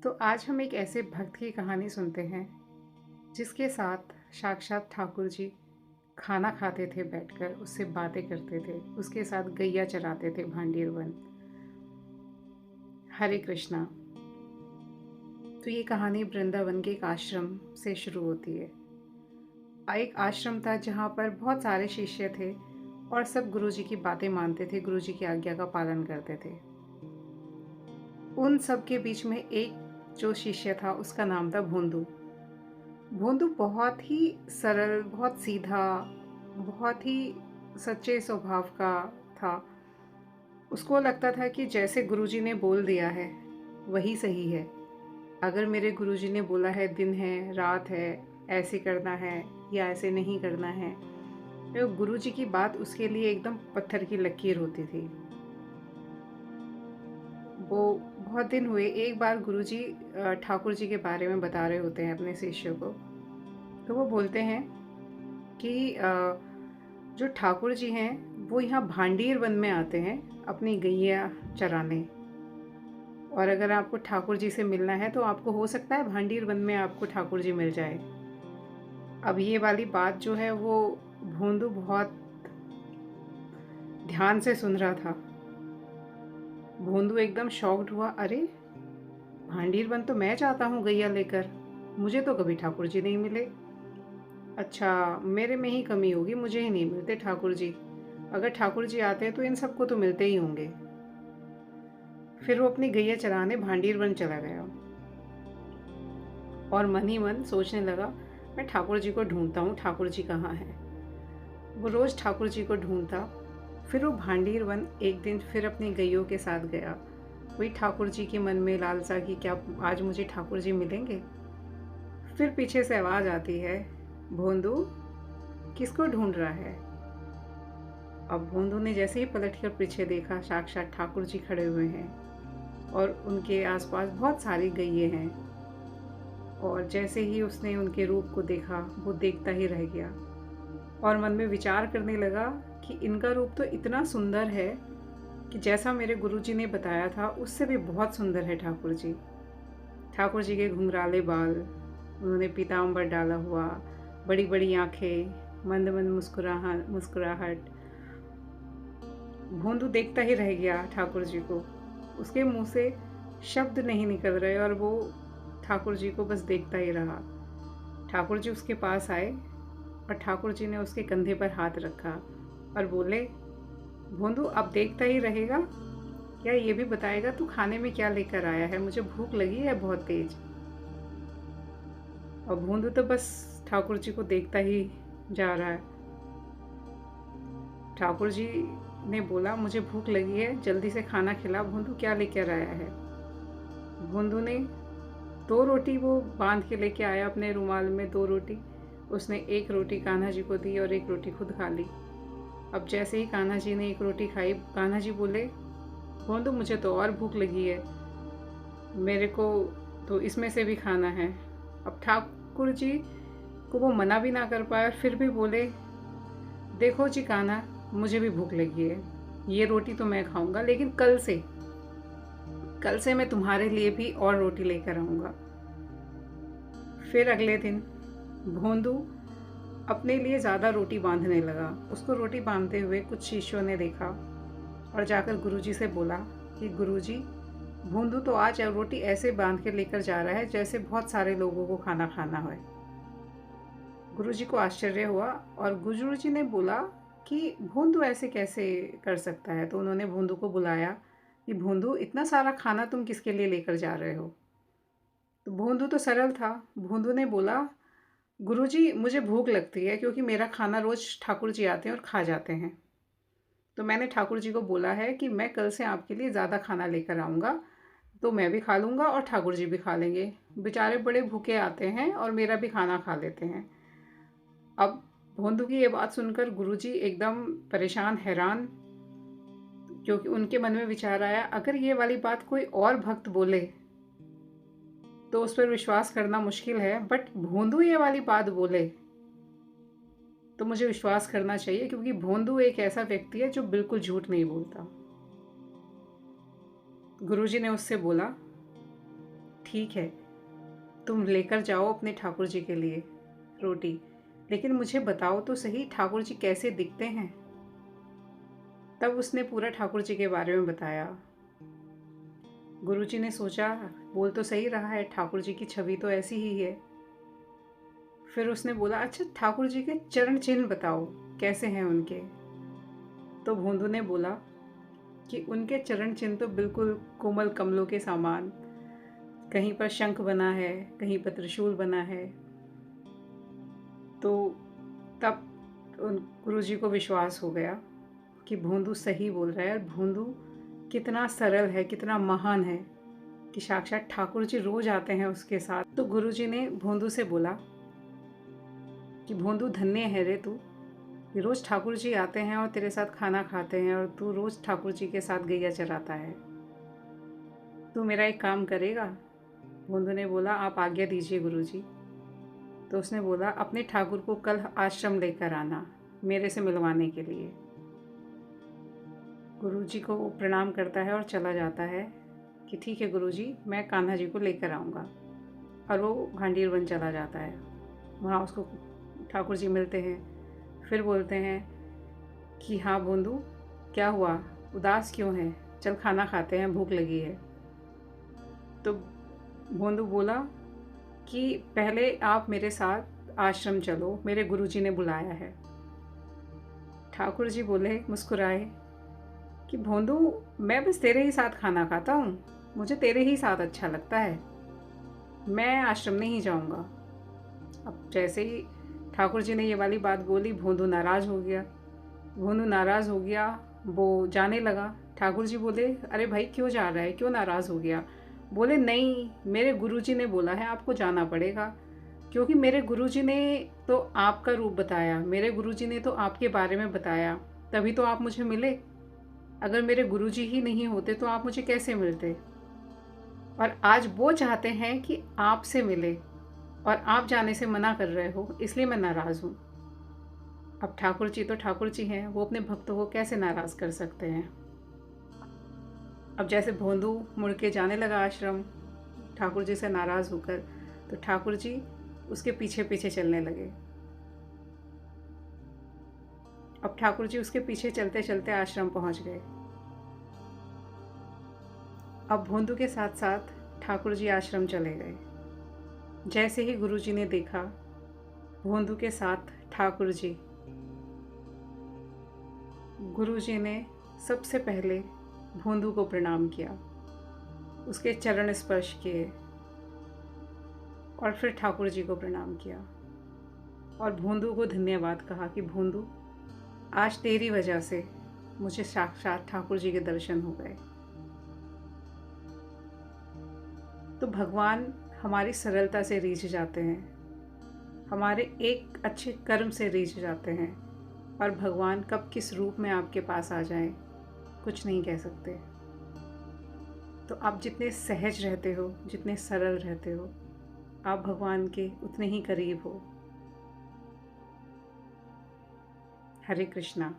तो आज हम एक ऐसे भक्त की कहानी सुनते हैं जिसके साथ साक्षात ठाकुर जी खाना खाते थे, बैठकर उससे बातें करते थे, उसके साथ गैया चराते थे भांडीर वन। हरे कृष्णा। तो ये कहानी वृंदावन के एक आश्रम से शुरू होती है। एक आश्रम था जहाँ पर बहुत सारे शिष्य थे और सब गुरु जी की बातें मानते थे, गुरु जी की आज्ञा का पालन करते थे। उन सब के बीच में एक जो शिष्य था उसका नाम था भोंदू। भोंदू बहुत ही सरल, बहुत सीधा, बहुत ही सच्चे स्वभाव का था। उसको लगता था कि जैसे गुरुजी ने बोल दिया है वही सही है। अगर मेरे गुरुजी ने बोला है दिन है, रात है, ऐसे करना है या ऐसे नहीं करना है, तो गुरुजी की बात उसके लिए एकदम पत्थर की लकीर होती थी। वो बहुत दिन हुए, एक बार गुरुजी ठाकुर जी के बारे में बता रहे होते हैं अपने शिष्यों को। तो वो बोलते हैं कि जो ठाकुर जी हैं वो यहाँ भांडीर वन में आते हैं अपनी गैया चराने। और अगर आपको ठाकुर जी से मिलना है तो आपको हो सकता है भांडीर वन में आपको ठाकुर जी मिल जाए। अब ये वाली बात जो है वो भोंदू बहुत ध्यान से सुन रहा था। भोंदू एकदम शॉक्ड हुआ, अरे भांडीर वन तो मैं जाता हूँ गैया लेकर, मुझे तो कभी ठाकुर जी नहीं मिले। अच्छा, मेरे में ही कमी होगी, मुझे ही नहीं मिलते ठाकुर जी। अगर ठाकुर जी आते हैं तो इन सबको तो मिलते ही होंगे। फिर वो अपनी गैया चराने भांडीर वन चला गया और मन ही मन सोचने लगा, मैं ठाकुर जी को ढूंढता हूँ, ठाकुर जी कहाँ हैं। वो रोज़ ठाकुर जी को ढूंढता। फिर वो भांडीर वन एक दिन फिर अपनी गैयों के साथ गया। वही ठाकुर जी के मन में लालसा कि क्या आज मुझे ठाकुर जी मिलेंगे। फिर पीछे से आवाज़ आती है, भोंदू किसको ढूंढ रहा है। अब भोंदू ने जैसे ही पलटकर पीछे देखा, साक्षात ठाकुर जी खड़े हुए हैं और उनके आसपास बहुत सारी गैये हैं। और जैसे ही उसने उनके रूप को देखा वो देखता ही रह गया और मन में विचार करने लगा कि इनका रूप तो इतना सुंदर है कि जैसा मेरे गुरुजी ने बताया था उससे भी बहुत सुंदर है ठाकुर जी। ठाकुर जी के घुंघराले बाल, उन्होंने पीताम्बर डाला हुआ, बड़ी बड़ी आंखें, मंद मंद मुस्कुराहट। भोंदू देखता ही रह गया ठाकुर जी को। उसके मुंह से शब्द नहीं निकल रहे और वो ठाकुर जी को बस देखता ही रहा। ठाकुर जी उसके पास आए और ठाकुर जी ने उसके कंधे पर हाथ रखा और बोले, भोंदू अब देखता ही रहेगा या ये भी बताएगा तू खाने में क्या लेकर आया है, मुझे भूख लगी है बहुत तेज। और भोंदू तो बस ठाकुर जी को देखता ही जा रहा है। ठाकुर जी ने बोला, मुझे भूख लगी है, जल्दी से खाना खिला। भोंदू क्या लेकर आया है। भोंदू ने 2 रोटी वो बांध के लेके आया अपने रुमाल में, 2 रोटी। उसने एक रोटी कान्हा जी को दी और एक रोटी खुद खा ली। अब जैसे ही कान्हा जी ने एक रोटी खाई, कान्हा जी बोले, भोंदू मुझे तो और भूख लगी है, मेरे को तो इसमें से भी खाना है। अब ठाकुर जी को वो मना भी ना कर पाया, फिर भी बोले, देखो जी कान्हा, मुझे भी भूख लगी है, ये रोटी तो मैं खाऊंगा, लेकिन कल से मैं तुम्हारे लिए भी और रोटी लेकर आऊँगा। फिर अगले दिन भोंदू अपने लिए ज़्यादा रोटी बांधने लगा। उसको रोटी बांधते हुए कुछ शिष्यों ने देखा और जाकर गुरुजी से बोला कि गुरुजी, भोंदू तो आज रोटी ऐसे बांध के लेकर जा रहा है जैसे बहुत सारे लोगों को खाना खाना है। गुरुजी को आश्चर्य हुआ और गुरुजी ने बोला कि भोंदू ऐसे कैसे कर सकता है। तो उन्होंने भोंदू को बुलाया कि भोंदू, इतना सारा खाना तुम किसके लिए लेकर जा रहे हो। तो भोंदू तो सरल था। भोंदू ने बोला, गुरुजी मुझे भूख लगती है क्योंकि मेरा खाना रोज़ ठाकुर जी आते हैं और खा जाते हैं। तो मैंने ठाकुर जी को बोला है कि मैं कल से आपके लिए ज़्यादा खाना लेकर आऊँगा, तो मैं भी खा लूँगा और ठाकुर जी भी खा लेंगे। बेचारे बड़े भूखे आते हैं और मेरा भी खाना खा लेते हैं। अब भोंदू की ये बात सुनकर गुरुजी एकदम परेशान, हैरान, क्योंकि उनके मन में विचार आया, अगर ये वाली बात कोई और भक्त बोले तो उस पर विश्वास करना मुश्किल है, बट भोंदू ये वाली बात बोले तो मुझे विश्वास करना चाहिए, क्योंकि भोंदू एक ऐसा व्यक्ति है जो बिल्कुल झूठ नहीं बोलता। गुरुजी ने उससे बोला, ठीक है, तुम लेकर जाओ अपने ठाकुर जी के लिए रोटी, लेकिन मुझे बताओ तो सही ठाकुर जी कैसे दिखते हैं। तब उसने पूरा ठाकुर जी के बारे में बताया। गुरुजी ने सोचा, बोल तो सही रहा है, ठाकुर जी की छवि तो ऐसी ही है। फिर उसने बोला, अच्छा ठाकुर जी के चरण चिन्ह बताओ कैसे हैं उनके। तो भोंदू ने बोला कि उनके चरण चिन्ह तो बिल्कुल कोमल कमलों के समान, कहीं पर शंख बना है, कहीं पर त्रिशूल बना है। तो तब उन गुरुजी को विश्वास हो गया कि भोंदू सही बोल रहा है, और भोंदू कितना सरल है, कितना महान है कि साक्षात ठाकुर जी रोज आते हैं उसके साथ। तो गुरुजी ने भोंदू से बोला कि भोंदू धन्य है रे तू, कि रोज ठाकुर जी आते हैं और तेरे साथ खाना खाते हैं, और तू रोज ठाकुर जी के साथ गैया चराता है। तू मेरा एक काम करेगा? भोंदू ने बोला, आप आज्ञा दीजिए गुरुजी। तो उसने बोला, अपने ठाकुर को कल आश्रम लेकर आना मेरे से मिलवाने के लिए। गुरुजी को प्रणाम करता है और चला जाता है कि ठीक है गुरुजी, मैं कान्हा जी को लेकर आऊँगा। और वो भांडीर वन चला जाता है। वहाँ उसको ठाकुर जी मिलते हैं, फिर बोलते हैं कि हाँ भोंदू, क्या हुआ, उदास क्यों है, चल खाना खाते हैं, भूख लगी है। तो भोंदू बोला कि पहले आप मेरे साथ आश्रम चलो, मेरे गुरुजी ने बुलाया है। ठाकुर जी बोले मुस्कुराए कि भोंदू, मैं बस तेरे ही साथ खाना खाता हूँ, मुझे तेरे ही साथ अच्छा लगता है, मैं आश्रम नहीं जाऊँगा। अब जैसे ही ठाकुर जी ने ये वाली बात बोली, भोंदू नाराज़ हो गया। भोंदू नाराज़ हो गया, वो जाने लगा। ठाकुर जी बोले, अरे भाई क्यों जा रहा है, क्यों नाराज़ हो गया? बोले, नहीं, मेरे गुरुजी ने बोला है आपको जाना पड़ेगा, क्योंकि मेरे गुरुजी ने तो आपका रूप बताया, मेरे गुरुजी ने तो आपके बारे में बताया, तभी तो आप मुझे मिले। अगर मेरे गुरुजी ही नहीं होते तो आप मुझे कैसे मिलते? और आज वो चाहते हैं कि आपसे मिले, और आप जाने से मना कर रहे हो, इसलिए मैं नाराज़ हूँ। अब ठाकुर जी तो ठाकुर जी हैं, वो अपने भक्तों को कैसे नाराज़ कर सकते हैं। अब जैसे भोंदू मुड़ के जाने लगा आश्रम ठाकुर जी से नाराज़ होकर, तो ठाकुर जी उसके पीछे पीछे चलने लगे। अब ठाकुर जी उसके पीछे चलते चलते आश्रम पहुंच गए। अब भोंदू के साथ साथ ठाकुर जी आश्रम चले गए। जैसे ही गुरु जी ने देखा भोंदू के साथ ठाकुर जी, गुरु जी ने सबसे पहले भोंदू को प्रणाम किया, उसके चरण स्पर्श किए, और फिर ठाकुर जी को प्रणाम किया और भोंदू को धन्यवाद कहा कि भोंदू, आज तेरी वजह से मुझे साक्षात ठाकुर जी के दर्शन हो गए। तो भगवान हमारी सरलता से रीझ जाते हैं, हमारे एक अच्छे कर्म से रीझ जाते हैं, और भगवान कब किस रूप में आपके पास आ जाएं, कुछ नहीं कह सकते। तो आप जितने सहज रहते हो, जितने सरल रहते हो, आप भगवान के उतने ही करीब हो। हरे कृष्णा।